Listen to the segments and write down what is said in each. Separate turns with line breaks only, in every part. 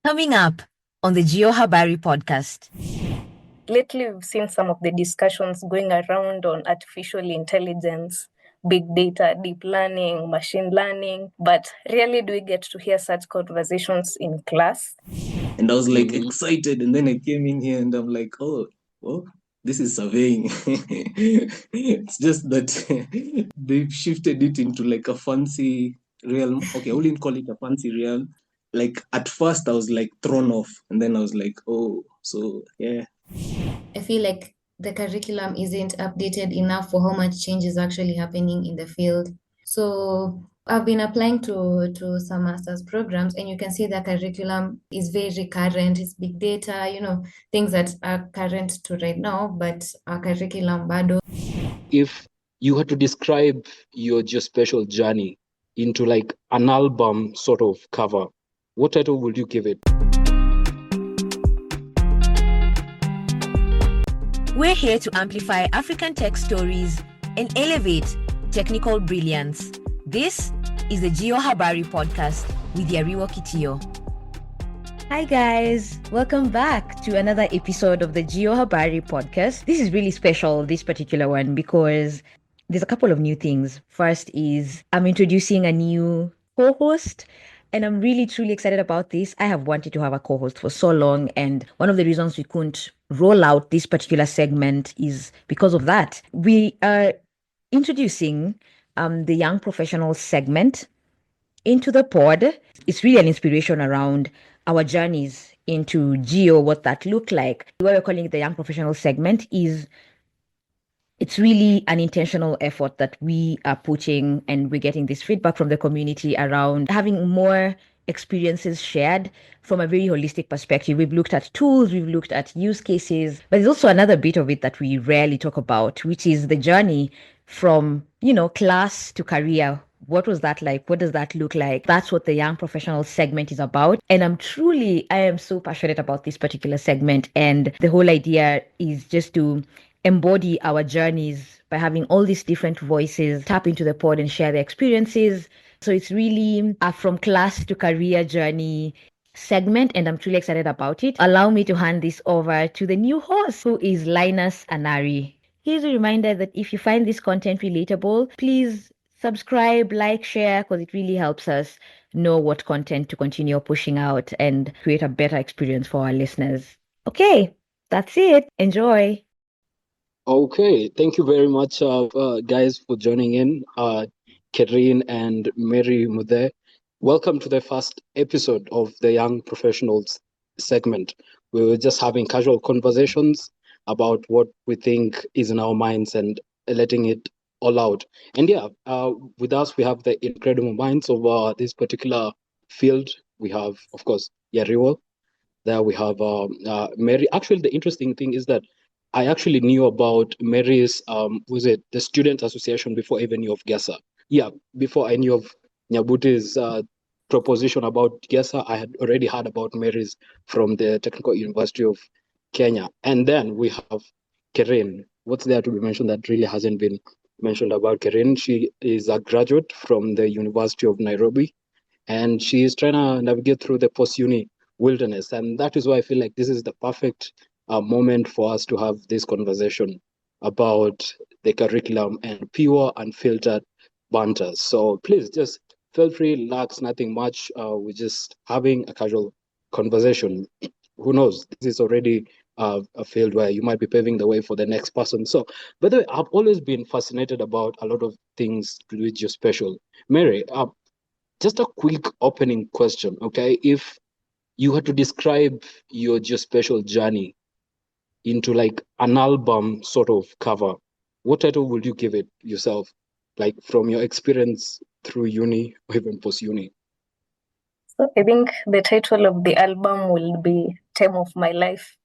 Coming up on the Geo Habari podcast.
Lately, we've seen some of the discussions going around on artificial intelligence, big data, deep learning, machine learning. But rarely do we get to hear such conversations in class.
And I was like excited. And then I came in here and I'm like, oh, this is surveying. It's just that they've shifted it into like a fancy realm. Okay, I wouldn't call it a fancy realm. Like at first I was like thrown off. And then I was like, oh, so yeah.
I feel like the curriculum isn't updated enough for how much change is actually happening in the field. So I've been applying to some master's programs, and you can see the curriculum is very current. It's big data, things that are current to right now, but our curriculum bado.
If you had to describe your geospatial journey into like an album sort of cover, what title would you give it?
We're here to amplify African tech stories and elevate technical brilliance. This is the Geo Habari podcast with Yariwo Kitio. Hi guys, welcome back to another episode of the Geo Habari podcast. This is really special, this particular one, because there's a couple of new things. First is I'm introducing a new co-host. And I'm really, truly excited about this. I have wanted to have a co-host for so long. And one of the reasons we couldn't roll out this particular segment is because of that. We are introducing the young professional segment into the pod. It's really an inspiration around our journeys into geo, what that looked like. What we're calling it the young professional segment is it's really an intentional effort that we are putting, and we're getting this feedback from the community around having more experiences shared from a very holistic perspective. We've looked at tools, we've looked at use cases, but there's also another bit of it that we rarely talk about, which is the journey from, class to career. What was that like? What does that look like? That's what the young professional segment is about. And I am so passionate about this particular segment. And the whole idea is just to embody our journeys by having all these different voices tap into the pod and share their experiences. So it's really a from class to career journey segment, and I'm truly excited about it. Allow me to hand this over to the new host, who is Linus Anari. Here's a reminder that if you find this content relatable, please subscribe, like, share, because it really helps us know what content to continue pushing out and create a better experience for our listeners. Okay, that's it. Enjoy.
Okay, thank you very much, guys, for joining in. Kereen and Mary Mude. Welcome to the first episode of the Young Professionals segment. We were just having casual conversations about what we think is in our minds and letting it all out. And with us, we have the incredible minds of this particular field. We have, of course, Yariwo. There we have Mary. Actually, the interesting thing is that I actually knew about Mary's, the Student Association before I even knew of GESA. Yeah, before I knew of Nyabuti's proposition about GESA, I had already heard about Mary's from the Technical University of Kenya. And then we have Kereen. What's there to be mentioned that really hasn't been mentioned about Kereen? She is a graduate from the University of Nairobi, and she is trying to navigate through the post-uni wilderness. And that is why I feel like this is the perfect moment for us to have this conversation about the curriculum and pure unfiltered banter. So please just feel free, relax, nothing much. We're just having a casual conversation. Who knows? This is already a field where you might be paving the way for the next person. So, by the way, I've always been fascinated about a lot of things to do with Geospatial. Mary, just a quick opening question, okay? If you had to describe your Geospatial journey into like an album sort of cover, what title would you give it yourself, like from your experience through uni or even post-uni?
So I think the title of the album will be Time of My Life.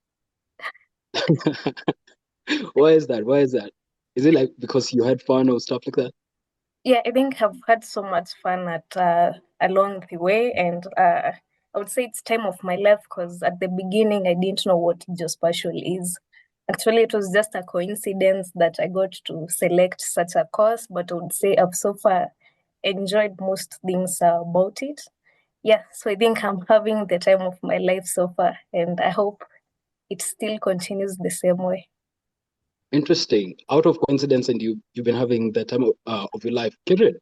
Why is that? Is it like because you had fun or stuff like that?
Yeah, I think I've had so much fun along the way, and I would say it's time of my life because at the beginning I didn't know what geospatial is. Actually, it was just a coincidence that I got to select such a course, but I would say I've so far enjoyed most things about it. yeah, so I think I'm having the time of my life so far, and I hope it still continues the same way.
Interesting. Out of coincidence, and you've been having the time of your life. Kiran,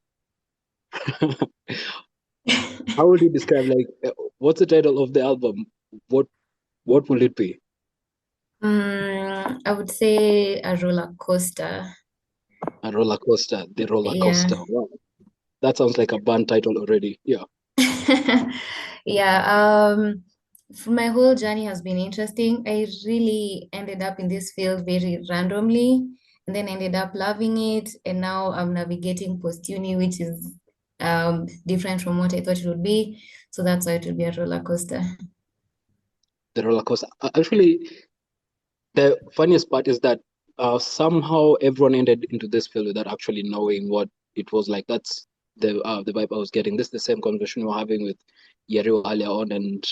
how would you describe, like, what's the title of the album? What what will it be?
I would say a roller coaster.
A roller coaster, the roller
Yeah.
coaster. Wow, that sounds like a band title already. Yeah.
Yeah, my whole journey has been interesting. I really ended up in this field very randomly and then ended up loving it. And now I'm navigating post-uni, which is different from what I thought it would be. So that's why it will be a roller coaster.
The roller coaster. Actually, the funniest part is that somehow everyone ended into this field without actually knowing what it was like. That's the vibe I was getting. This is the same conversation we were having with Yeriwa earlier on, and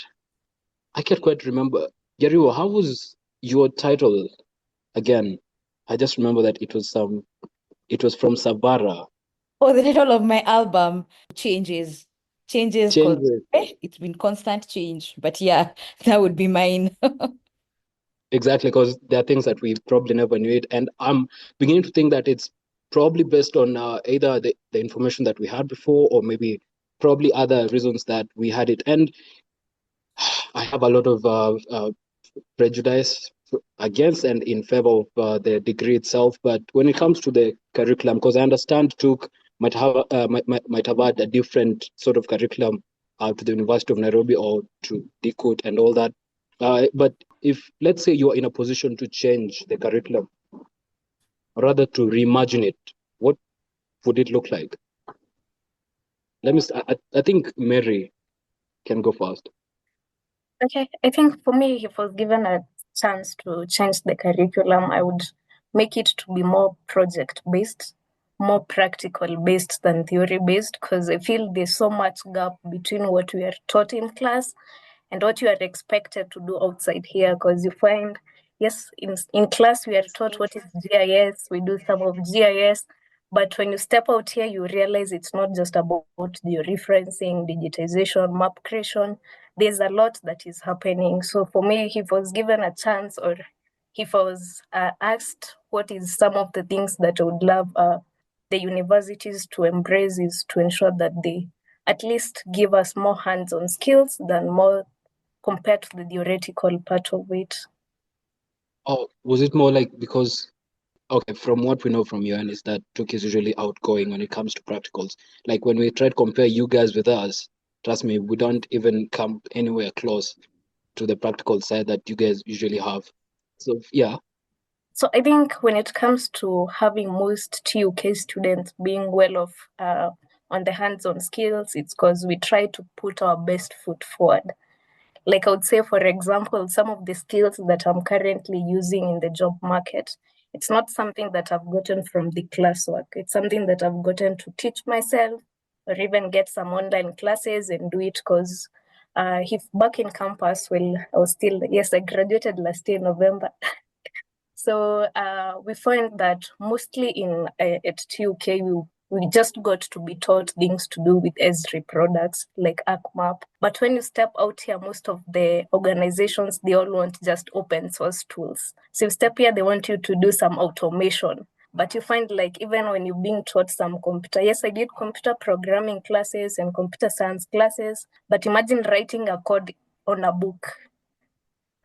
I can't quite remember. Yeriwa, how was your title again? I just remember that it was from Savara.
Oh, the title of my album changes. Changes because
Changes.
it's been constant change. But yeah, that would be mine.
Exactly, because there are things that we probably never knew it. And I'm beginning to think that it's probably based on either the information that we had before, or maybe probably other reasons that we had it. And I have a lot of prejudice against and in favor of the degree itself. But when it comes to the curriculum, because I understand Took might have had a different sort of curriculum to the University of Nairobi or to DCUT and all that. But if, let's say, you are in a position to change the curriculum, or rather to reimagine it, what would it look like? I think Mary can go first.
Okay, I think for me, if I was given a chance to change the curriculum, I would make it to be more project based, more practical based than theory based, because I feel there's so much gap between what we are taught in class and what you are expected to do outside here. Because you find, yes, in class we are taught what is GIS, we do some of GIS, but when you step out here, you realize it's not just about georeferencing, digitization, map creation. There's a lot that is happening. So for me, if I was given a chance, or if I was asked what is some of the things that I would love the universities to embrace, is to ensure that they at least give us more hands-on skills than more compared to the theoretical part of it.
Or was it more like, because, okay, from what we know from you, and is that Took is usually outgoing when it comes to practicals. Like when we try to compare you guys with us, trust me, we don't even come anywhere close to the practical side that you guys usually have. So yeah.
So I think when it comes to having most TUK students being well off on the hands-on skills, it's because we try to put our best foot forward. Like I would say, for example, some of the skills that I'm currently using in the job market, it's not something that I've gotten from the classwork. It's something that I've gotten to teach myself, or even get some online classes and do it, because if back in campus, well, I was still, yes, I graduated last year, November. So we find that mostly at TUK, we just got to be taught things to do with Esri products like ArcMap. But when you step out here, most of the organizations, they all want just open source tools. So you step here, they want you to do some automation. But you find, like, even when you're being taught some computer, yes, I did computer programming classes and computer science classes, but imagine writing a code on a book.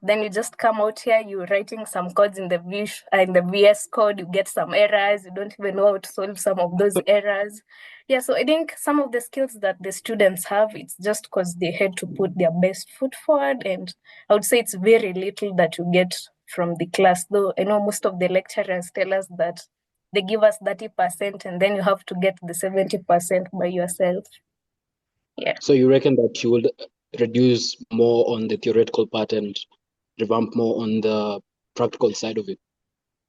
Then you just come out here, you're writing some codes in the VS Code, you get some errors, you don't even know how to solve some of those errors. Yeah, so I think some of the skills that the students have, it's just because they had to put their best foot forward. And I would say it's very little that you get from the class, though I know most of the lecturers tell us that they give us 30% and then you have to get the 70% by yourself. Yeah.
So you reckon that you would reduce more on the theoretical part and revamp more on the practical side of it?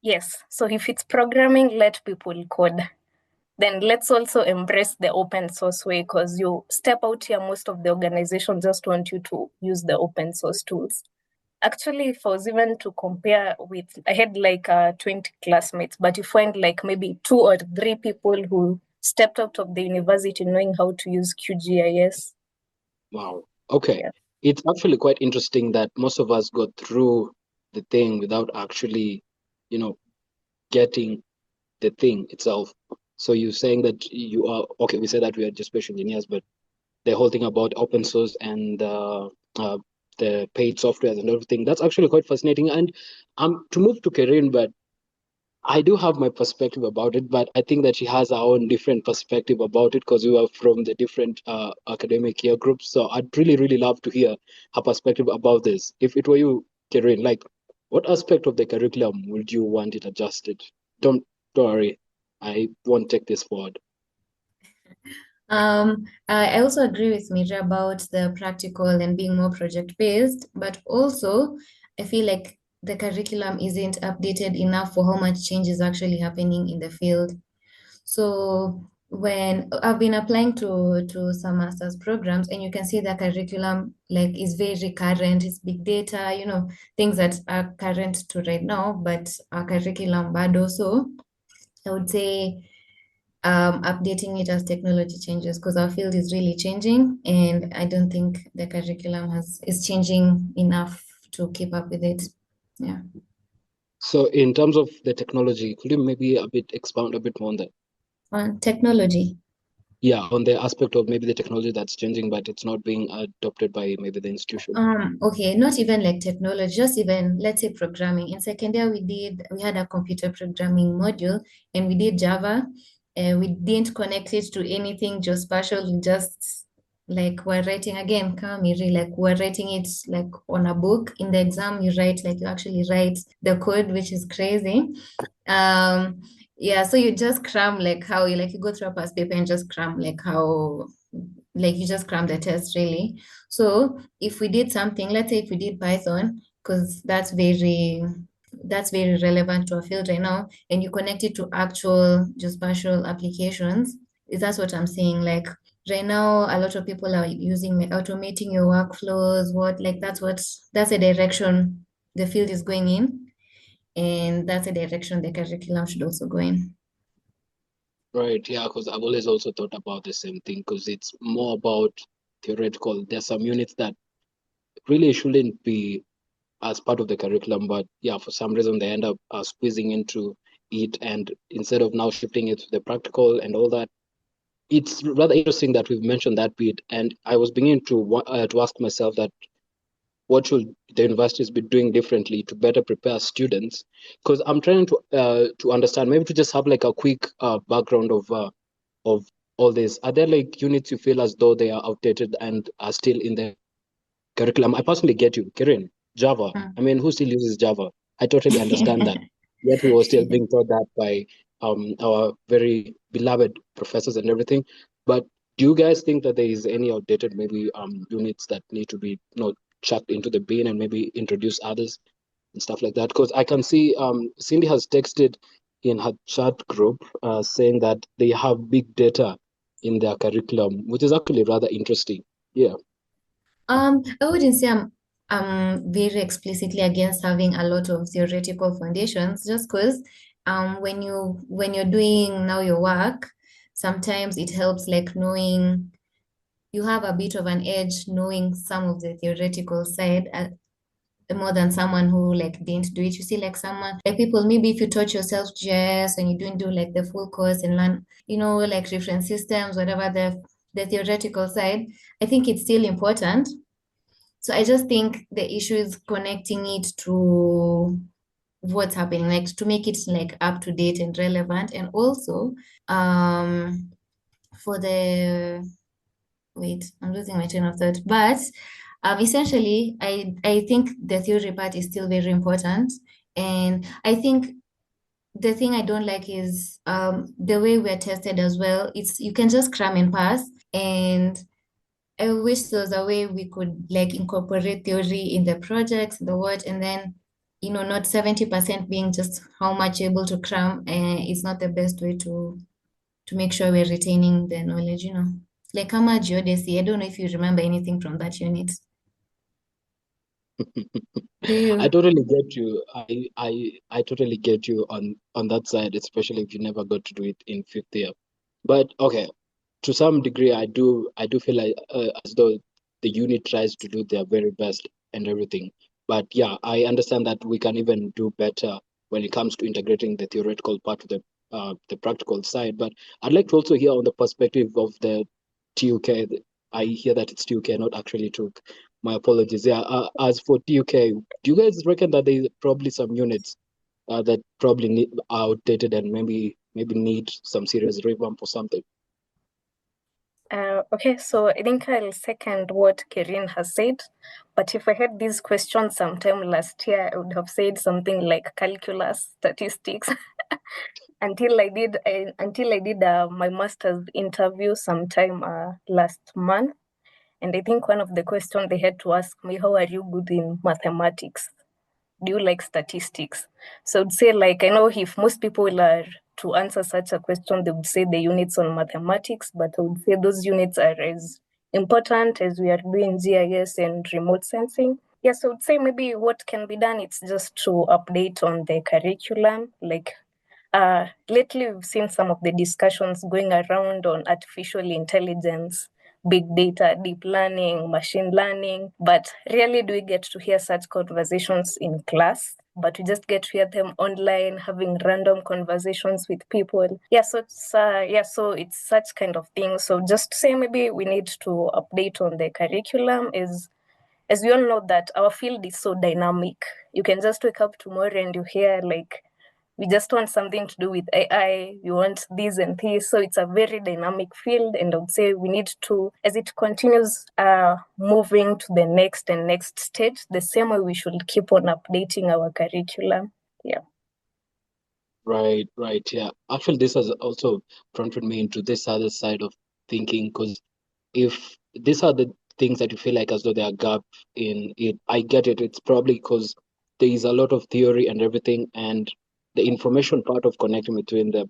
Yes. So if it's programming, let people code. Then let's also embrace the open source way, because you step out here, most of the organizations just want you to use the open source tools. Actually, if I was even to compare with, I had like 20 classmates, but you find like maybe 2 or 3 people who stepped out of the university knowing how to use QGIS.
Wow. Okay.
Yeah.
It's actually quite interesting that most of us go through the thing without actually, getting the thing itself. So you're saying that you are okay. We said that we are just special engineers, but the whole thing about open source and the paid software and everything, that's actually quite fascinating. And to move to Karen, but I do have my perspective about it, but I think that she has her own different perspective about it because we are from the different academic year groups. So I'd really, really love to hear her perspective about this. If it were you, Karen, like what aspect of the curriculum would you want it adjusted? Don't worry, I won't take this forward.
I also agree with Mira about the practical and being more project based, but also I feel like the curriculum isn't updated enough for how much change is actually happening in the field. So when I've been applying to some master's programs, and you can see the curriculum like is very current, it's big data, things that are current to right now, but our curriculum bad also. I would say updating it as technology changes because our field is really changing, and I don't think the curriculum is changing enough to keep up with it. Yeah.
So in terms of the technology, could you maybe expound a bit more on that?
On technology.
Yeah, on the aspect of maybe the technology that's changing, but it's not being adopted by maybe the institution.
Okay, not even like technology, just even let's say programming. In second year, we had a computer programming module and we did Java. We didn't connect it to anything geospatial. We just like we're writing again, Kamiri, like we're writing it like on a book. In the exam, you write like you actually write the code, which is crazy. Yeah, so you just cram like how you go through a past paper and just cram like how like you just cram the test really. So if we did something, let's say if we did Python, because that's very relevant to our field right now, and you connect it to actual geospatial applications, that's what I'm saying. Like right now, a lot of people are using like automating your workflows, that's a direction the field is going in, and that's a direction the curriculum should also go in.
Right, yeah, because I've always also thought about the same thing because it's more about theoretical. There's some units that really shouldn't be as part of the curriculum, but yeah, for some reason they end up squeezing into it, and instead of now shifting it to the practical and all that, it's rather interesting that we've mentioned that bit. And I was beginning to ask myself that what should the universities be doing differently to better prepare students? Because I'm trying to understand, maybe to just have like a quick background of all this. Are there like units you feel as though they are outdated and are still in the curriculum? I personally get you, Kirin. Java. I mean, who still uses Java? I totally understand that. Yet we were still being taught that by our very beloved professors and everything. But do you guys think that there is any outdated maybe units that need to be chucked into the bin and maybe introduce others and stuff like that? Because I can see Cindy has texted in her chat group saying that they have big data in their curriculum, which is actually rather interesting. Yeah.
I wouldn't say I'm very explicitly against having a lot of theoretical foundations, just because when you're doing now your work, sometimes it helps like knowing you have a bit of an edge knowing some of the theoretical side more than someone who like didn't do it. You see, like someone like people, maybe if you taught yourself JS and you didn't do like the full course and learn, like reference systems, whatever the theoretical side, I think it's still important. So I just think the issue is connecting it to what's happening, like to make it like up to date and relevant. And also, for the wait, I'm losing my train of thought. But essentially, I think the theory part is still very important. And I think the thing I don't like is the way we're tested as well. It's you can just cram and pass. And I wish there was a way we could like incorporate theory in the projects, the what, and then not 70% being just how much you're able to cram. It's not the best way to make sure we're retaining the knowledge. Like Kama Geodesy, I don't know if you remember anything from that unit. Do
I
you?
totally get you. I totally get you on that side, especially if you never got to do it in fifth year. But okay, to some degree, I do feel like as though the unit tries to do their very best and everything. But yeah, I understand that we can even do better when it comes to integrating the theoretical part with the practical side. But I'd like to also hear on the perspective of the TUK. I hear that it's TUK, not actually TUK. My apologies. Yeah. As for TUK, do you guys reckon that there's probably some units that probably are outdated and maybe need some serious revamp or something?
Okay, so I think I'll second what Kirin has said. But if I had this question sometime last year, I would have said something like calculus, statistics. until I did my master's interview sometime last month. And I think one of the questions they had to ask me, how are you good in mathematics? Do you like statistics? So I'd say, like, I know if most people are to answer such a question, they would say the units on mathematics, but I would say those units are as important as we are doing GIS and remote sensing. Yeah, so I would say maybe what can be done, it's just to update on the curriculum. Like lately, we've seen some of the discussions going around on artificial intelligence, big data, deep learning, machine learning, but rarely do we get to hear such conversations in class. But we just get to hear them online, having random conversations with people. So it's such kind of thing. So just to say, maybe we need to update on the curriculum. Is as we all know that our field is so dynamic. You can just wake up tomorrow and you hear like, we just want something to do with AI, we want this and this. So it's a very dynamic field. And I would say we need to, as it continues moving to the next and next stage, the same way we should keep on updating our curriculum. Yeah.
Right, yeah. Actually, this has also prompted me into this other side of thinking, because if these are the things that you feel like as though there are gaps in it, I get it. It's probably because there is a lot of theory and everything, and the information part of connecting between the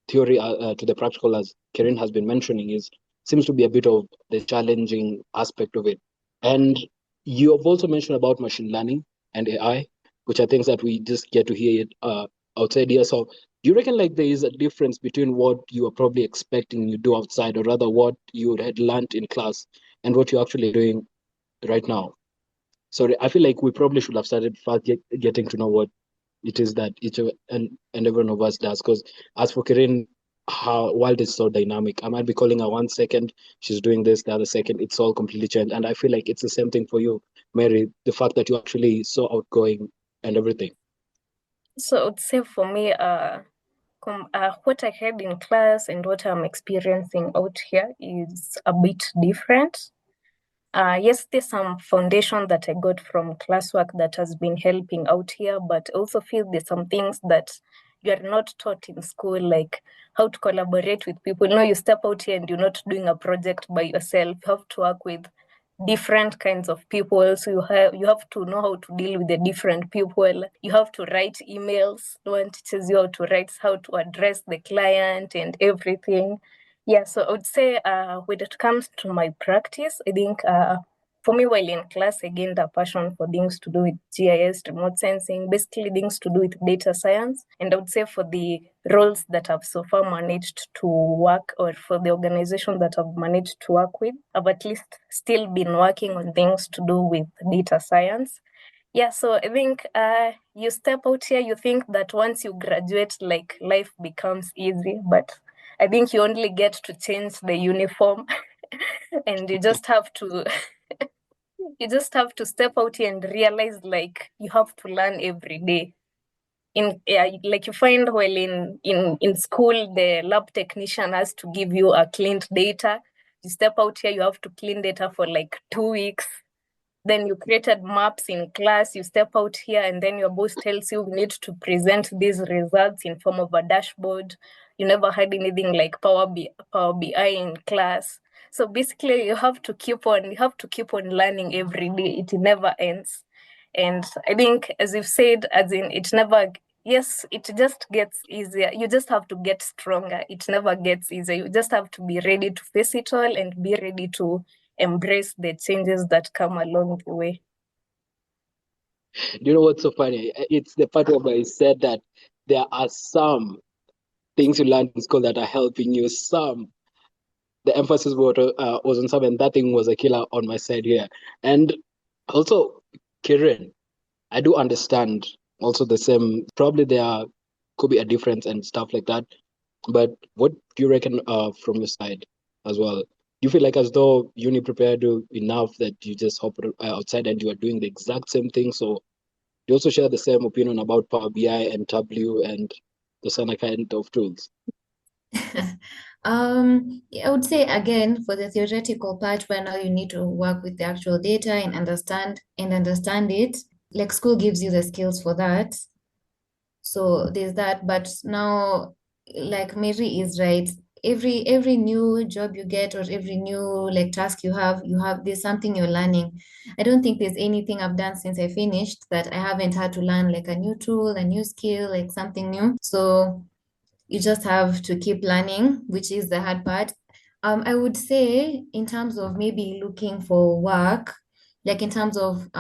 theory to the practical, as Karen has been mentioning, is seems to be a bit of the challenging aspect of it. And you have also mentioned about machine learning and AI, which are things that we just get to hear it outside here. So do you reckon like there is a difference between what you are probably expecting you do outside, or rather what you had learned in class and what you're actually doing right now? Sorry, I feel like we probably should have started first getting to know what it is that each and every one of us does. Because as for Kirin, her world is so dynamic. I might be calling her 1 second, she's doing this, the other second, it's all completely changed. And I feel like it's the same thing for you, Mary, the fact that you're actually so outgoing and everything.
So I would say for me, what I had in class and what I'm experiencing out here is a bit different. Yes, there's some foundation that I got from classwork that has been helping out here, but I also feel there's some things that you are not taught in school, like how to collaborate with people. You know, you step out here and you're not doing a project by yourself. You have to work with different kinds of people. So you have to know how to deal with the different people. You have to write emails. No one teaches you how to write, how to address the client and everything. Yeah, so I would say when it comes to my practice, I think for me, while in class, I gained a passion for things to do with GIS, remote sensing, basically things to do with data science. And I would say for the roles that I've so far managed to work, or for the organization that I've managed to work with, I've at least still been working on things to do with data science. Yeah, so I think you step out here, you think that once you graduate, like life becomes easy, but I think you only get to change the uniform and you just have to step out here and realize like you have to learn every day. Like you find while in school, the lab technician has to give you a cleaned data. You step out here, you have to clean data for like 2 weeks. Then you created maps in class, you step out here, and then your boss tells you we need to present these results in form of a dashboard. You never had anything like Power BI in class. So basically you have to keep on learning every day. It never ends. And I think, as you've said, as in it never, yes, it just gets easier. You just have to get stronger. It never gets easier. You just have to be ready to face it all and be ready to embrace the changes that come along the way.
You know what's so funny? It's the part where I said that there are some things you learn in school that are helping you, some the emphasis was on some, and that thing was a killer on my side here. And also, Kiran, I do understand also the same. Probably there could be a difference and stuff like that. But what do you reckon from your side as well? You feel like as though uni prepared you enough that you just hop outside and you are doing the exact same thing. So you also share the same opinion about Power BI and W and the same kind of tools.
I would say again for the theoretical part where now you need to work with the actual data and understand it. Like school gives you the skills for that. So there's that. But now, like Mary is right. Every new job you get or every new like task you have there's something you're learning. I don't think there's anything I've done since I finished that I haven't had to learn like a new tool, a new skill, like something new. So you just have to keep learning, which is the hard part. I would say in terms of maybe looking for work, like in terms of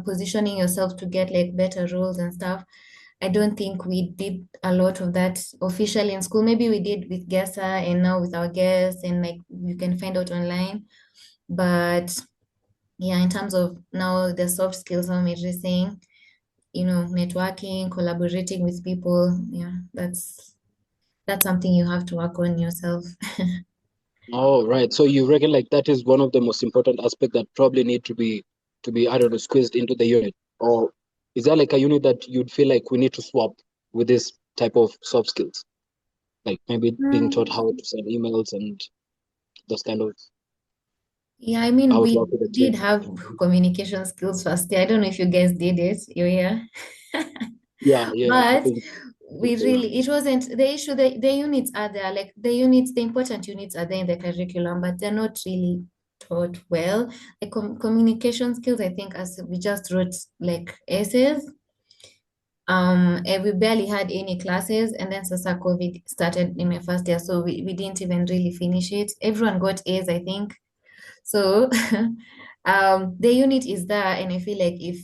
positioning yourself to get like better roles and stuff, I don't think we did a lot of that officially in school. Maybe we did with GESA and now with our guests and like you can find out online. But yeah, in terms of now the soft skills I'm just saying, networking, collaborating with people, yeah, that's something you have to work on yourself.
Oh, right. So you reckon like that is one of the most important aspects that probably need to be I don't know, squeezed into the unit? Or is there like a unit that you'd feel like we need to swap with this type of soft skills? Like maybe being taught how to send emails and those kind of
Yeah, I mean,
how to
we
work with a
did
team.
have communication skills first year. I don't know if you guys did it. You're here.
Yeah, I
But
think
we really, it wasn't the issue. The units are there, like the important units are there in the curriculum, but they're not really taught well. Like communication skills, I think, as we just wrote like essays. And we barely had any classes, and then Sasa COVID started in my first year, so we didn't even really finish it. Everyone got A's, I think. So the unit is there, and I feel like if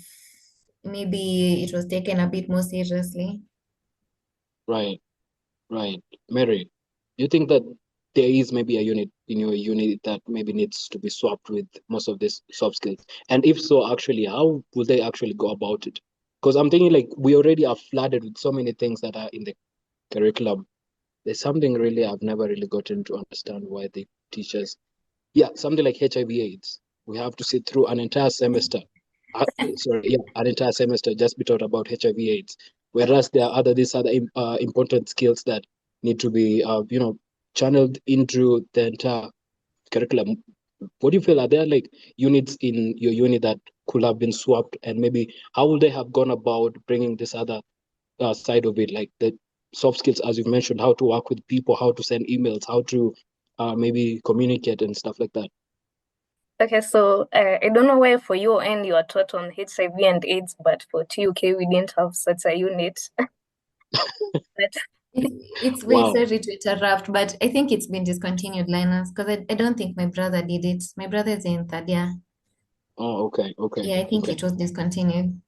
maybe it was taken a bit more seriously.
right. Right. Mary, do you think that there is maybe a unit in your unit that maybe needs to be swapped with most of these soft skills? And if so, actually, how will they actually go about it? Because I'm thinking like we already are flooded with so many things that are in the curriculum. There's something really I've never really gotten to understand why the teachers, yeah, something like HIV/AIDS. We have to sit through an entire semester. An entire semester just be taught about HIV/AIDS. Whereas there are these other important skills that need to be, channeled into the entire curriculum. What do you feel? Are there like units in your unit that could have been swapped, and maybe how would they have gone about bringing this other side of it, like the soft skills, as you've mentioned, how to work with people, how to send emails, how to maybe communicate and stuff like that?
Okay, so I don't know why for you and you are taught on HIV and AIDS, but for TUK we didn't have such a unit. But
It's wait,
Wow.
sorry to interrupt, but I think it's been discontinued, Linus, because I don't think my brother did it. My brother is in third year.
Oh, okay.
Yeah, I think it was discontinued.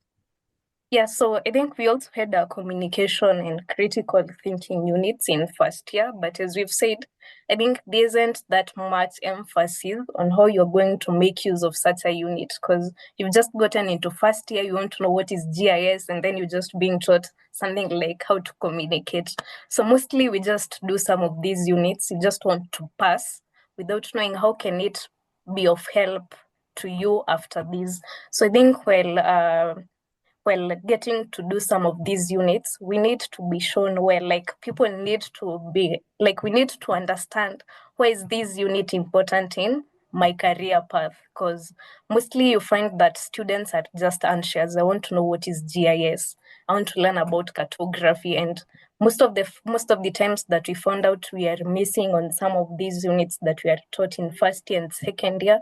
yeah, so I think we also had our communication and critical thinking units in first year, but as we've said, I think there isn't that much emphasis on how you're going to make use of such a unit because you've just gotten into first year, you want to know what is GIS, and then you're just being taught something like how to communicate. So mostly we just do some of these units, you just want to pass without knowing how can it be of help to you after this. So I think while getting to do some of these units, we need to be shown where, like, people need to be, like, we need to understand why is this unit important in my career path, because mostly you find that students are just anxious. I want to know what is GIS. I want to learn about cartography, and most of the times that we found out we are missing on some of these units that we are taught in first year and second year.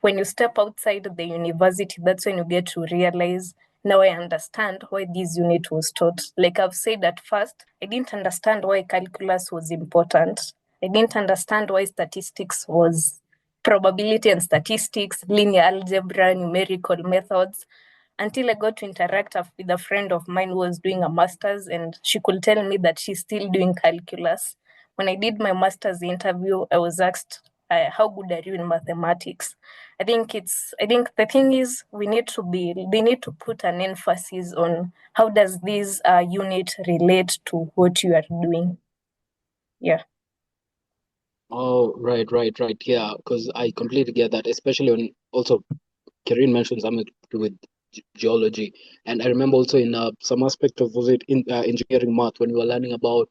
When you step outside the university, that's when you get to realize, now I understand why this unit was taught. Like I've said at first, I didn't understand why calculus was important. I didn't understand why statistics was probability and statistics, linear algebra, numerical methods, until I got to interact with a friend of mine who was doing a master's, and she could tell me that she's still doing calculus. When I did my master's interview, I was asked how good are you in mathematics. I think the thing is they need to put an emphasis on how does this unit relate to what you are doing. Yeah.
Oh, right. Yeah, because I completely get that, especially when also Karen mentioned something to do with geology. And I remember also in some aspect of, was it in engineering math, when we were learning about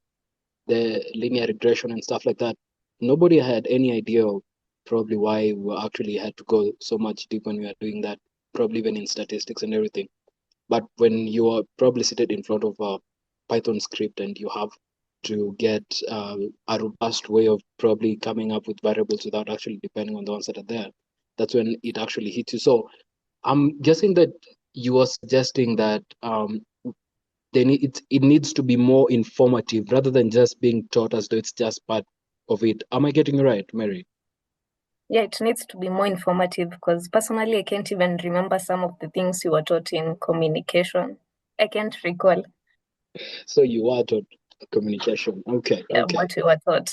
the linear regression and stuff like that, nobody had any idea of probably why we actually had to go so much deep when we are doing that, probably even in statistics and everything. But when you are probably seated in front of a Python script and you have to get a robust way of probably coming up with variables without actually depending on the ones that are there, that's when it actually hits you. So I'm guessing that you are suggesting that it needs to be more informative rather than just being taught as though it's just part of it. Am I getting it right, Mary?
Yeah, it needs to be more informative because personally, I can't even remember some of the things you were taught in communication. I can't recall.
So you are taught communication. Okay.
What we were taught.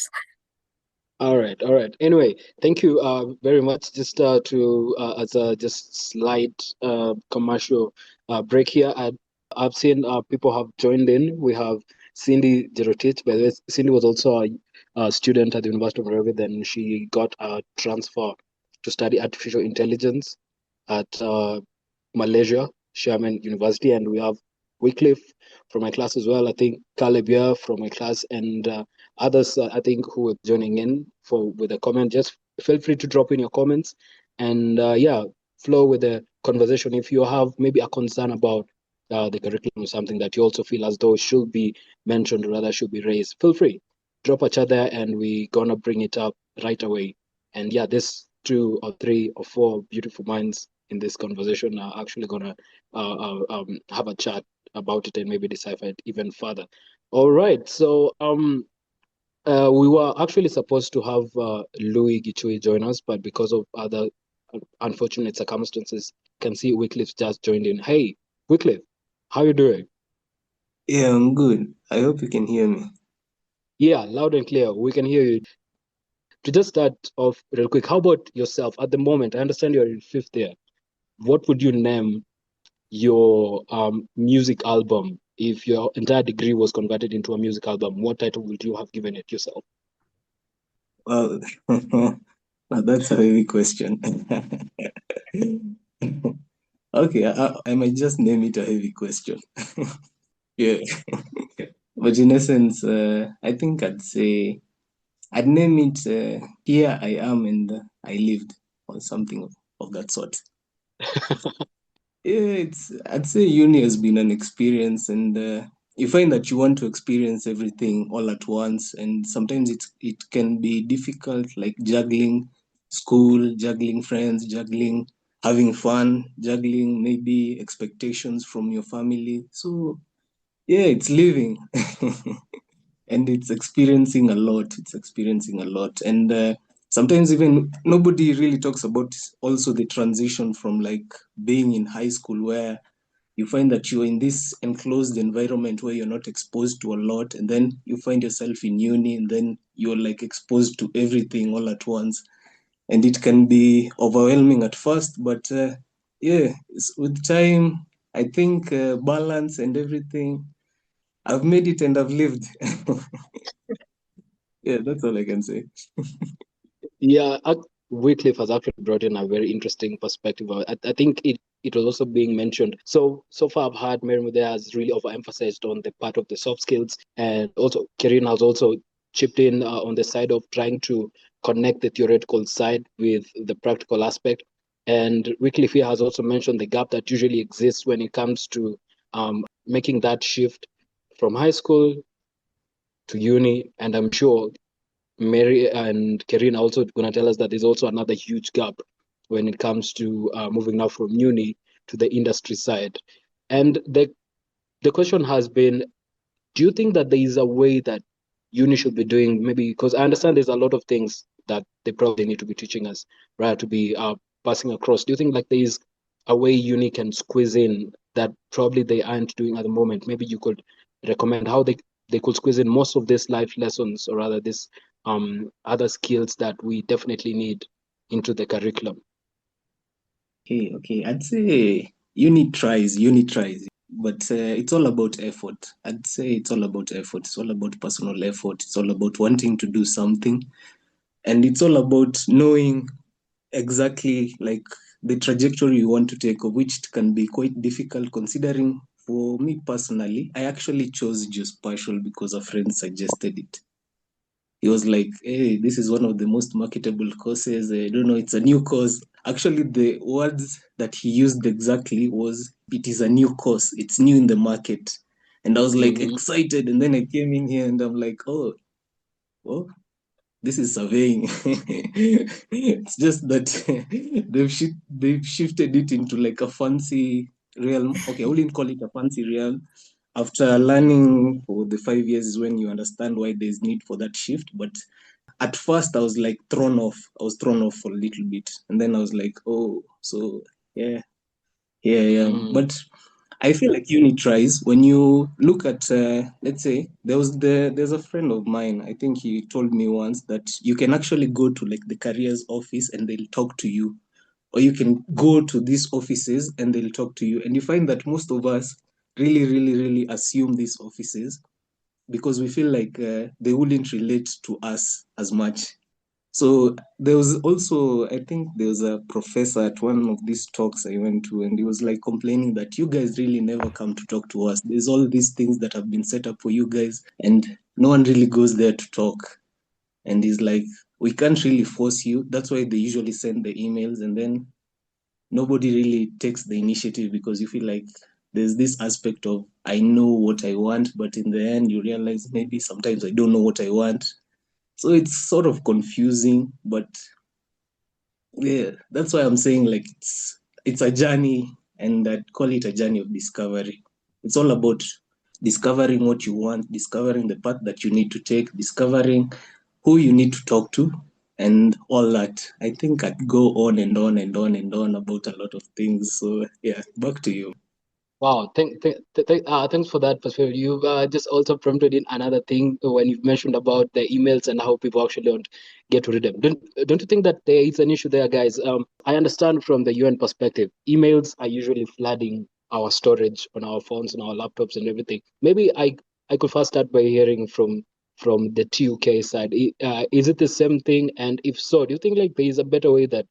All right. Anyway, thank you very much. Just to as a just slight commercial break here, I've seen people have joined in. We have Cindy Jerotich. By the way, Cindy was also a student at the University of Nairobi. Then she got a transfer to study artificial intelligence at Malaysia, Sherman University, and we have Wycliffe from my class as well. I think Caleb here from my class, and others I think who are joining in with a comment. Just feel free to drop in your comments, and flow with the conversation. If you have maybe a concern about the curriculum or something that you also feel as though should be mentioned or rather should be raised, feel free, drop a chat there, and we're gonna bring it up right away. And yeah, this 2 or 3 or 4 beautiful minds in this conversation are actually gonna have a chat about it and maybe decipher it even further. All right, so we were actually supposed to have Louis Gichui join us, but because of other unfortunate circumstances, can see Wycliffe just joined in. Hey, Wycliffe, how you doing?
Yeah, I'm good. I hope you can hear me.
Yeah, loud and clear. We can hear you. To just start off real quick, how about yourself at the moment? I understand you're in fifth year. What would you name your music album? If your entire degree was converted into a music album, what title would you have given it yourself?
Well, that's a heavy question. Okay, I might just name it a heavy question. Yeah. But in essence, I think I'd name it Here I Am and I Lived, or something of that sort. Yeah, I'd say uni has been an experience, and you find that you want to experience everything all at once, and sometimes it can be difficult, like juggling school, juggling friends, juggling having fun, juggling maybe expectations from your family. So yeah, it's living. And it's experiencing a lot. It's experiencing a lot. And sometimes even nobody really talks about also the transition from like being in high school, where you find that you're in this enclosed environment where you're not exposed to a lot, and then you find yourself in uni, and then you're like exposed to everything all at once, and it can be overwhelming at first, but yeah, with time, I think balance and everything, I've made it and I've lived. Yeah, that's all I can say.
Yeah, Wycliffe has actually brought in a very interesting perspective. I think it was also being mentioned. So far, I've had Mary there has really overemphasized on the part of the soft skills, and also Kirin has also chipped in on the side of trying to connect the theoretical side with the practical aspect. And Wycliffe here has also mentioned the gap that usually exists when it comes to making that shift from high school to uni. And I'm sure Mary and Karina also going to tell us that there's also another huge gap when it comes to moving now from uni to the industry side. And the question has been, do you think that there is a way that uni should be doing, maybe because I understand there's a lot of things that they probably need to be teaching us, right, to be passing across. Do you think like there is a way uni can squeeze in that probably they aren't doing at the moment? Maybe you could recommend how they could squeeze in most of these life lessons, or rather this other skills that we definitely need into the curriculum?
Okay. I'd say unit tries, but it's all about effort. I'd say it's all about effort. It's all about personal effort. It's all about wanting to do something, and it's all about knowing exactly like the trajectory you want to take, of which it can be quite difficult considering. For me personally, I actually chose Geospatial because a friend suggested it. He was like, hey, this is one of the most marketable courses. I don't know, it's a new course. Actually, the words that he used exactly was, it is a new course. It's new in the market. And I was like excited. And then I came in here and I'm like, oh, this is surveying. It's just that they've shifted it into like a fancy realm. Okay, I wouldn't call it a fancy realm. After learning for the 5 years is when you understand why there's need for that shift. But at first I was like thrown off. I was thrown off for a little bit. And then I was like, oh, so yeah, here I am. But I feel like uni tries when you look at, let's say, there's a friend of mine. I think he told me once that you can actually go to like the careers office and they'll talk to you, or you can go to these offices and they'll talk to you. And you find that most of us really assume these offices because we feel like they wouldn't relate to us as much. So there was also, I think there was a professor at one of these talks I went to, and he was like complaining that you guys really never come to talk to us. There's all these things that have been set up for you guys, and no one really goes there to talk. And he's like, we can't really force you. That's why they usually send the emails, and then nobody really takes the initiative because you feel like there's this aspect of, I know what I want, but in the end, you realize maybe sometimes I don't know what I want. So it's sort of confusing, but yeah, that's why I'm saying like it's a journey, and I'd call it a journey of discovery. It's all about discovering what you want, discovering the path that you need to take, discovering who you need to talk to, and all that. I think I'd go on and on and on and on about a lot of things. So yeah, back to you.
Wow, thanks for that perspective. You've just also prompted in another thing when you've mentioned about the emails and how people actually don't get to read them. Don't you think that there is an issue there, guys? I understand from the UN perspective, emails are usually flooding our storage on our phones and our laptops and everything. Maybe I could first start by hearing from the TUK side. Is it the same thing? And if so, do you think like there is a better way that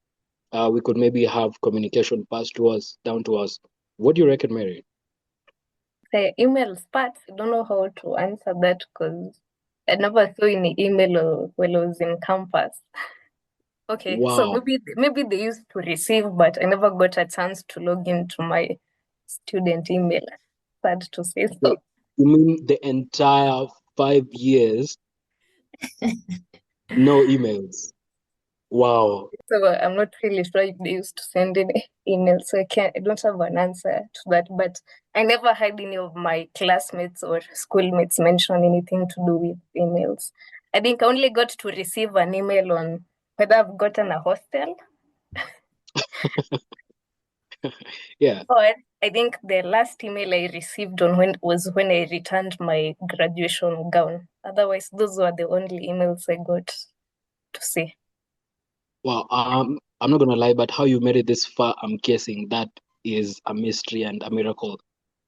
we could maybe have communication passed to us, down to us? What do you reckon, Mary?
The emails part, I don't know how to answer that because I never saw any email when I was in campus. Okay, so
Wow.
maybe they used to receive, but I never got a chance to log into my student email. Sad to say so.
You mean the entire 5 years, no emails? Wow.
So I'm not really sure if they used to send any emails. So I don't have an answer to that. But I never had any of my classmates or schoolmates mention anything to do with emails. I think I only got to receive an email on whether I've gotten a hostel.
Yeah.
Or I think the last email I received on when I returned my graduation gown. Otherwise, those were the only emails I got to see.
Wow. I'm not gonna lie, but how you made it this far, I'm guessing that is a mystery and a miracle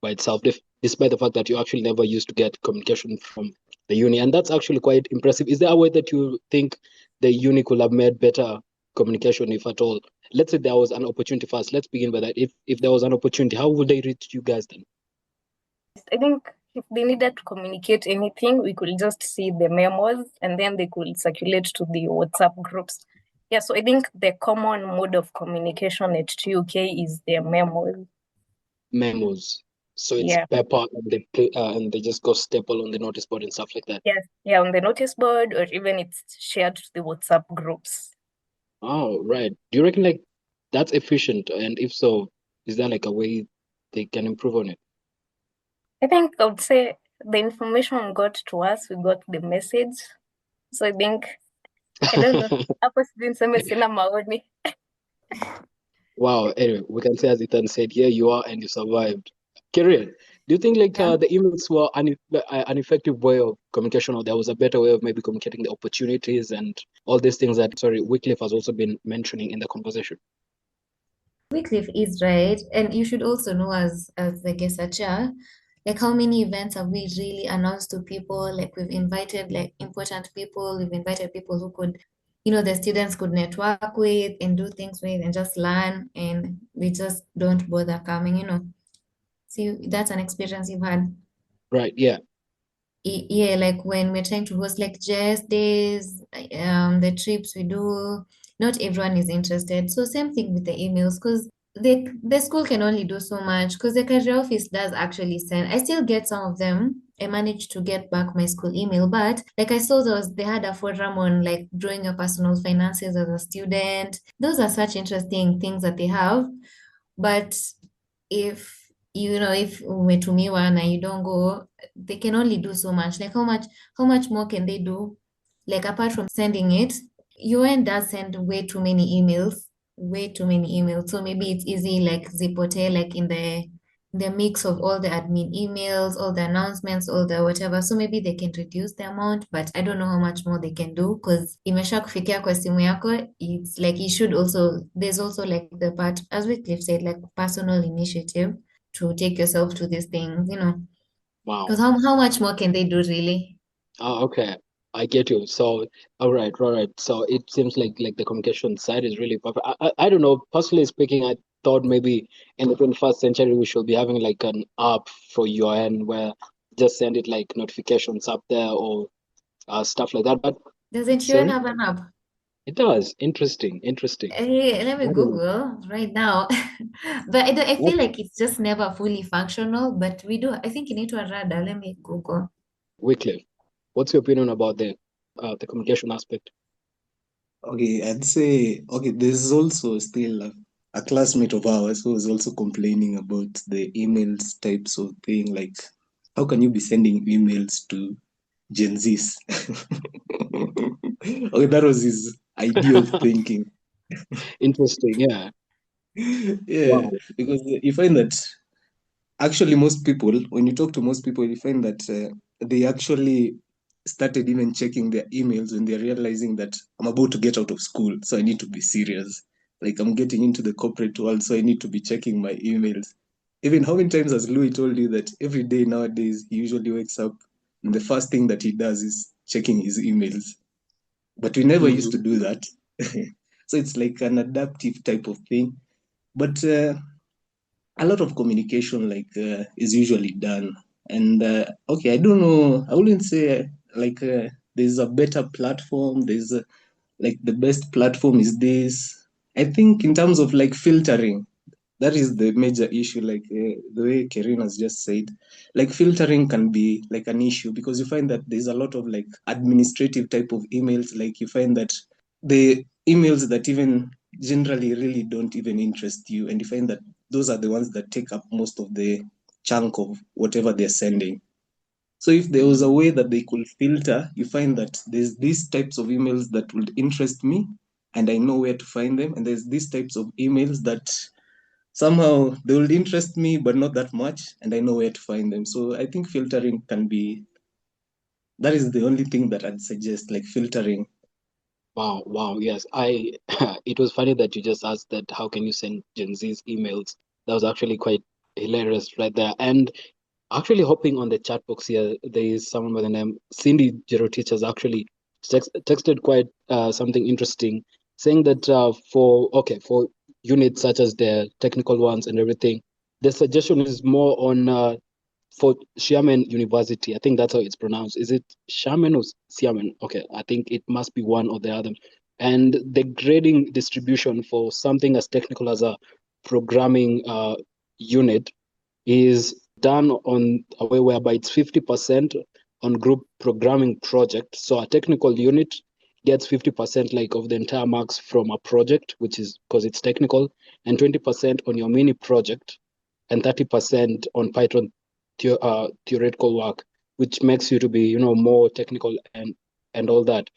by itself, despite the fact that you actually never used to get communication from the uni. And that's actually quite impressive. Is there a way that you think the uni could have made better communication, if at all? Let's say there was an opportunity first. Let's begin by that. If there was an opportunity, how would they reach you guys then?
I think if they needed to communicate anything, we could just see the memos and then they could circulate to the WhatsApp groups. Yeah, so I think the common mode of communication at TUK is the memos.
Memos. So it's
Yeah.
paper and they just go staple on the notice board and stuff like that.
Yes, yeah, on the notice board or even it's shared to the WhatsApp groups.
Oh, right. Do you reckon like that's efficient? And if so, is there like a way they can improve on it?
I think I would say the information got to us, we got the message. So I think, I don't know, hapo sijui niseme sina maoni.
Wow. Anyway, we can say as Ethan said, here you are and you survived. Kirian, Do you think like
Yeah.
the emails were an effective way of communication, or there was a better way of maybe communicating the opportunities and all these things that, sorry, Wycliffe has also been mentioning in the conversation?
Wycliffe is right, and you should also know as the guest chair, like how many events have we really announced to people? Like we've invited like important people, we've invited people who could, the students could network with and do things with and just learn, and we just don't bother coming. See, that's an experience you've had.
Right. Yeah.
Yeah, like when we're trying to host like jazz days, the trips we do, not everyone is interested. So same thing with the emails, because the school can only do so much, because the career office does actually send. I still get some of them. I managed to get back my school email, but like I saw they had a forum on like drawing your personal finances as a student. Those are such interesting things that they have. But if umetumiwa na you don't go, they can only do so much. Like how much more can they do? Like apart from sending it, UN does send way too many emails, way too many emails. So maybe it's easy like zipote, like in the mix of all the admin emails, all the announcements, all the whatever. So maybe they can reduce the amount, but I don't know how much more they can do, because imesha kufikia kwa simu yako. It's like you should also, there's also like the part, as Wycliffe said, like personal initiative to take yourself to these things.
Wow.
Because how much more can they do really?
Oh, okay. I get you. So, all right, all right. So it seems like the communication side is really perfect. I don't know. Personally speaking, I thought maybe in the 21st century we should be having like an app for UN where just send it like notifications up there or stuff like that. But
Doesn't UN
sorry,
have an app?
it does. Interesting, interesting.
Hey, let me
I don't know.
Google right now. But I
What,
feel like it's just never fully functional, but we do. I think you need to rada. Let me Google.
Wycliffe, what's your opinion about the communication aspect?
Okay, I'd say, okay, there's also still a classmate of ours who was also complaining about the emails types of thing. Like, how can you be sending emails to Gen Zs? Okay, that was his idea of thinking.
Interesting. Yeah.
Yeah,
Wow.
because you find that actually most people, when you talk to most people, you find that they actually started even checking their emails when they're realizing that I'm about to get out of school, so I need to be serious. Like I'm getting into the corporate world, so I need to be checking my emails. Even how many times has Louis told you that every day nowadays he usually wakes up and the first thing that he does is checking his emails? But we never used to
Mhm.
do that. So it's like an adaptive type of thing. But a lot of communication is usually done. And okay, I don't know, I wouldn't say there's a better platform, like the best platform is this. I think in terms of like filtering, that is the major issue, like the way Karen has just said. Like filtering can be like an issue because you find that there's a lot of like administrative type of emails. Like you find that the emails that even generally really don't even interest you, and you find that those are the ones that take up most of the chunk of whatever they're sending. So if there was a way that they could filter, you find that there's these types of emails that would interest me and I know where to find them. And there's these types of emails that somehow they will interest me, but not that much, and I know where to find them. So I think filtering can be, that is the only thing that I'd suggest, like filtering.
Wow, wow, yes. It was funny that you just asked that how can you send Gen Z's emails? That was actually quite hilarious right there. And actually hopping on the chat box here, there is someone by the name Cindy Gerotich has actually texted quite something interesting, saying that for units such as the technical ones and everything, the suggestion is more on for Xiamen University. I think that's how it's pronounced. Is it Xiamen or Xiamen? Okay, I think it must be one or the other. And the grading distribution for something as technical as a programming unit is done on a way whereby it's 50% on group programming project. So a technical unit gets 50% like of the entire marks from a project, which is because it's technical, and 20% on your mini project, and 30% on Python theoretical work, which makes you to be, more technical and all that.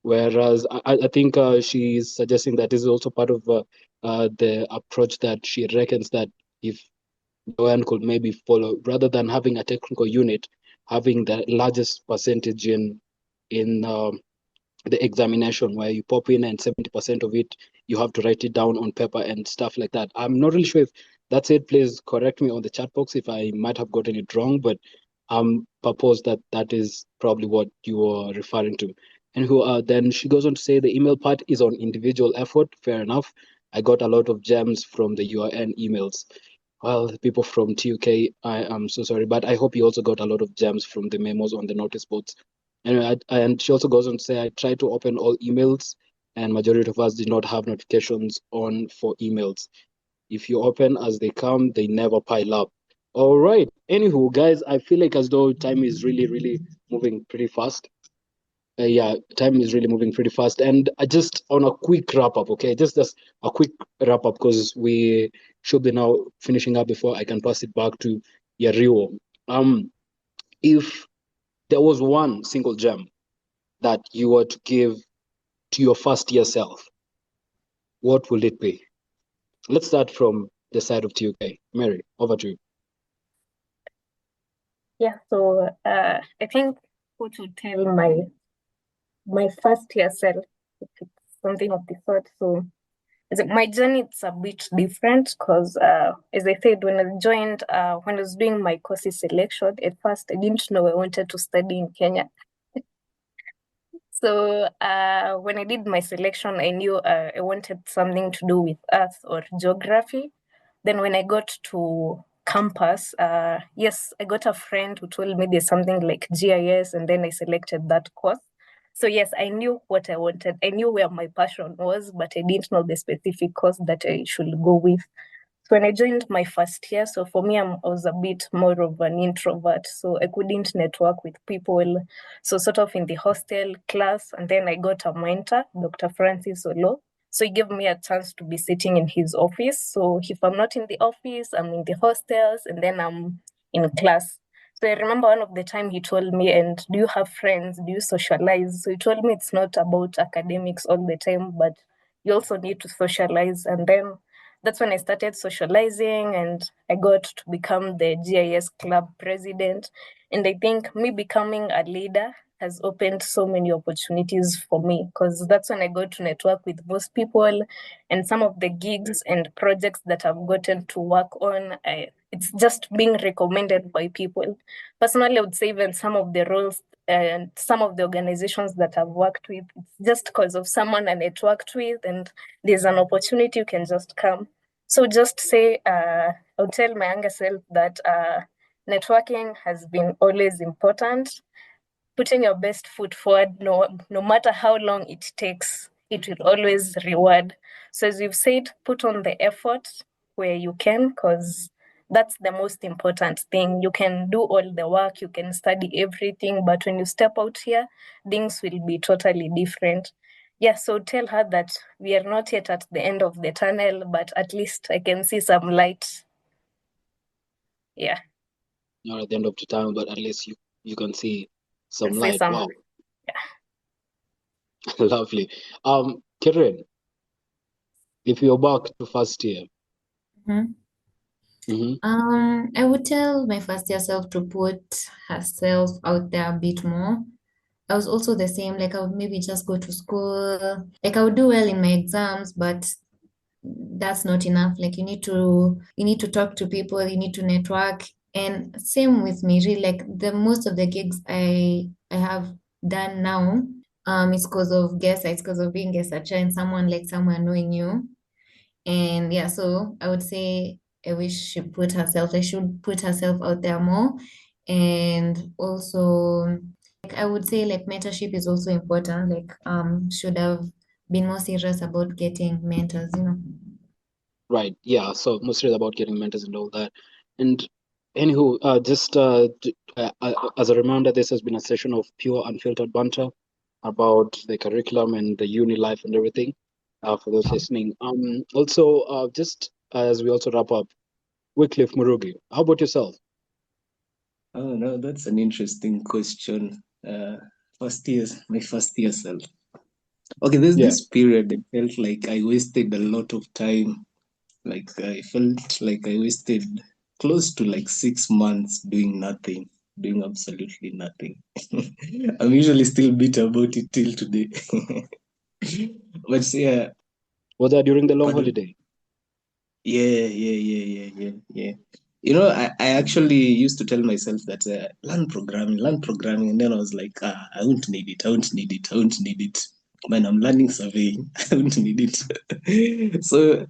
Whereas I think she's suggesting that this is also part of the approach that she reckons that if the UN could maybe follow, rather than having a technical unit having the largest percentage in the examination, where you pop in and 70% of it you have to write it down on paper and stuff like that. I'm not really sure if that's it. Please correct me on the chat box if I might have gotten it wrong, but propose that that is probably what you are referring to. And then she goes on to say the email part is on individual effort. Fair enough. I got a lot of gems from the URN emails. Well, people from TUK, I am so sorry, but I hope you also got a lot of gems from the memos on the notice boards. And she also goes on to say, I tried to open all emails, and majority of us did not have notifications on for emails. If you open as they come, they never pile up. All right. Anywho, guys, I feel like as though time is really, really moving pretty fast. Yeah, time is really moving pretty fast. And just on a quick wrap up, okay? Just a quick wrap up, because we should be now finishing up before I can pass it back to Yariwo. If there was one single gem that you were to give to your first year self, what will it be? Let's start from the side of TUK. Mary, over to you.
Yeah, so I think what would tell my first year self, if it's something of the sort. So my journey, it's a bit different because, as I said, when I joined, when I was doing my courses selection, at first I didn't know I wanted to study in Kenya. So when I did my selection, I knew I wanted something to do with earth or geography. Then when I got to campus, yes, I got a friend who told me there's something like GIS, and then I selected that course. So yes, I knew what I wanted. I knew where my passion was, but I didn't know the specific course that I should go with. So when I joined my first year, so for me, I was a bit more of an introvert. So I couldn't network with people. So sort of in the hostel class, and then I got a mentor, Dr. Francis Olo. So he gave me a chance to be sitting in his office. So if I'm not in the office, I'm in the hostels, and then I'm in class. So I remember one of the time he told me, and do you have friends? Do you socialize? So he told me it's not about academics all the time, but you also need to socialize. And then that's when I started socializing, and I got to become the GIS club president. And I think me becoming a leader has opened so many opportunities for me, because that's when I got to network with most people, and some of the gigs and projects that I've gotten to work on, it's just being recommended by people. Personally, I would say even some of the roles and some of the organizations that I've worked with, it's just because of someone I networked with, and there's an opportunity, you can just come. So just say, I would tell my younger self that networking has been always important. Putting your best foot forward, no matter how long it takes, it will always reward. So as you've said, put on the effort where you can, because that's the most important thing. You can do all the work, you can study everything, but when you step out here, things will be totally different. Yeah, so tell her that we are not yet at the end of the tunnel, but at least I can see some light. Yeah.
Not at the end of the tunnel, but at least you can see some
Can see
light.
some.
Wow.
Yeah.
Lovely. Karen, if you're back to first year,
Mhm. I would tell my first year self to put herself out there a bit more. I was also the same, like I would maybe just go to school, like I would do well in my exams, but that's not enough. Like you need to talk to people, you need to network. And same with me, really, like the most of the gigs I have done now, it's because of guest, it's because of being guest searcher and someone knowing you. And yeah, so I would say I wish she should put herself out there more. And also, like I would say like mentorship is also important. Like should have been more serious about getting mentors, you know.
right? Yeah. So mostly about getting mentors and all that. And anywho, as a reminder, this has been a session of pure unfiltered banter about the curriculum and the uni life and everything. For those listening. Also, just as we also wrap up, Wycliffe Murugi, how about yourself?
Oh no, that's an interesting question. My first year self. Okay, there's
Yeah.
this period I felt like I wasted a lot of time. Like I felt like I wasted close to like 6 months doing nothing, doing absolutely nothing. I'm usually still bitter about it till today. But yeah,
Was that during the long
pardon?
holiday?
Yeah. I actually used to tell myself that learn programming, and then I was like, I won't need it. Man, I'm learning surveying. I won't need it. So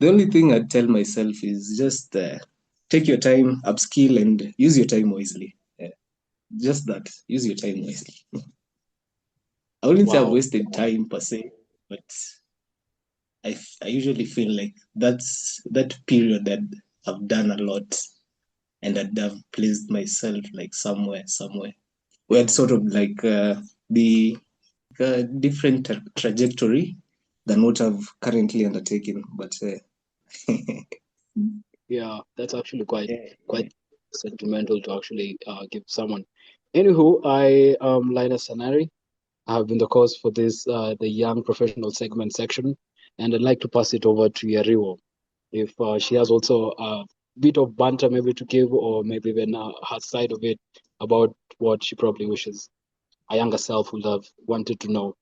the only thing I'd tell myself is just take your time, upskill, and use your time wisely. Just that, use your time wisely. I wouldn't say I've
Wow.
wasted time per se, but I usually feel like that period that I've done a lot and that I've placed myself like somewhere where it's sort of like the different trajectory than what I've currently undertaken. But
Yeah, that's actually quite
yeah.
sentimental to actually give someone. Anywho, I Linus Sanari. I have been the cause for this the young professional segment section, and I'd like to pass it over to Yariwo if she has also a bit of banter maybe to give, or maybe even her side of it about what she probably wishes a younger self would have wanted to know.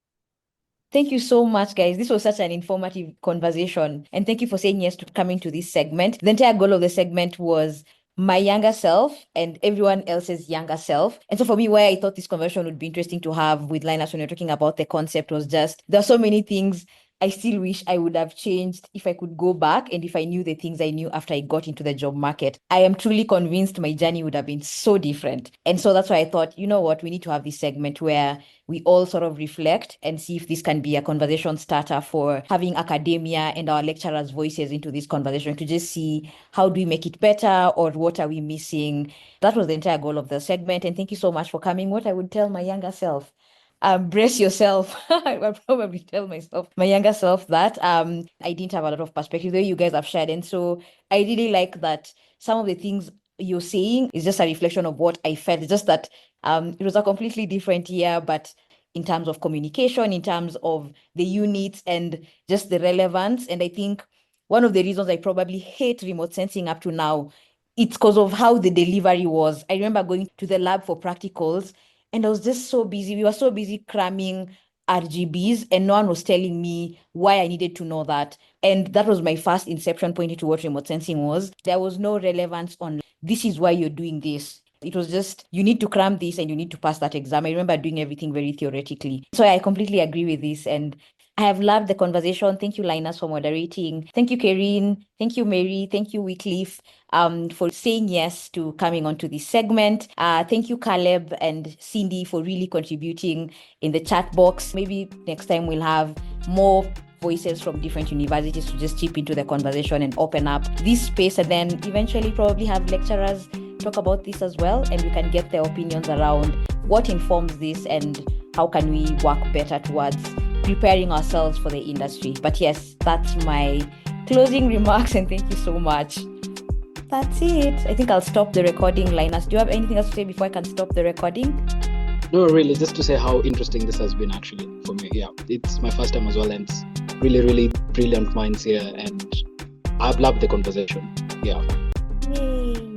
Thank you so much, guys. This was such an informative conversation. And thank you for saying yes to coming to this segment. The entire goal of the segment was my younger self and everyone else's younger self. And so for me, why I thought this conversation would be interesting to have with Linus when you're talking about the concept was just there are so many things I still wish I would have changed if I could go back and if I knew the things I knew after I got into the job market. I am truly convinced my journey would have been so different. And so that's why I thought, you know what, we need to have this segment where we all sort of reflect and see if this can be a conversation starter for having academia and our lecturers' voices into this conversation to just see how do we make it better or what are we missing. That was the entire goal of the segment. And thank you so much for coming. What I would tell my younger self. Brace yourself. I will probably tell myself, my younger self, that I didn't have a lot of perspective that you guys have shared. And so I really like that some of the things you're saying is just a reflection of what I felt. It's just that it was a completely different year, but in terms of communication, in terms of the units and just the relevance. And I think one of the reasons I probably hate remote sensing up to now, it's because of how the delivery was. I remember going to the lab for practicals and I was just so busy. We were so busy cramming RGBs and no one was telling me why I needed to know that. And that was my first inception point into what remote sensing was. There was no relevance on this is why you're doing this. It was just, you need to cram this and you need to pass that exam. I remember doing everything very theoretically. So I completely agree with this. And I have loved the conversation. Thank you, Linus, for moderating. Thank you, Karine. Thank you, Mary. Thank you, Wycliffe, for saying yes to coming onto this segment. Thank you, Caleb and Cindy, for really contributing in the chat box. Maybe next time we'll have more voices from different universities to just chip into the conversation and open up this space, and then eventually probably have lecturers talk about this as well, and we can get their opinions around what informs this and how can we work better towards preparing ourselves for the industry. But yes, that's my closing remarks, and thank you so much. That's it. I think I'll stop the recording. Linus, do you have anything else to say before I can stop the recording?
No, really, just to say how interesting this has been actually for me. Yeah, it's my first time as well, and it's really, really brilliant minds here, and I've loved the conversation. Yeah.
Yay.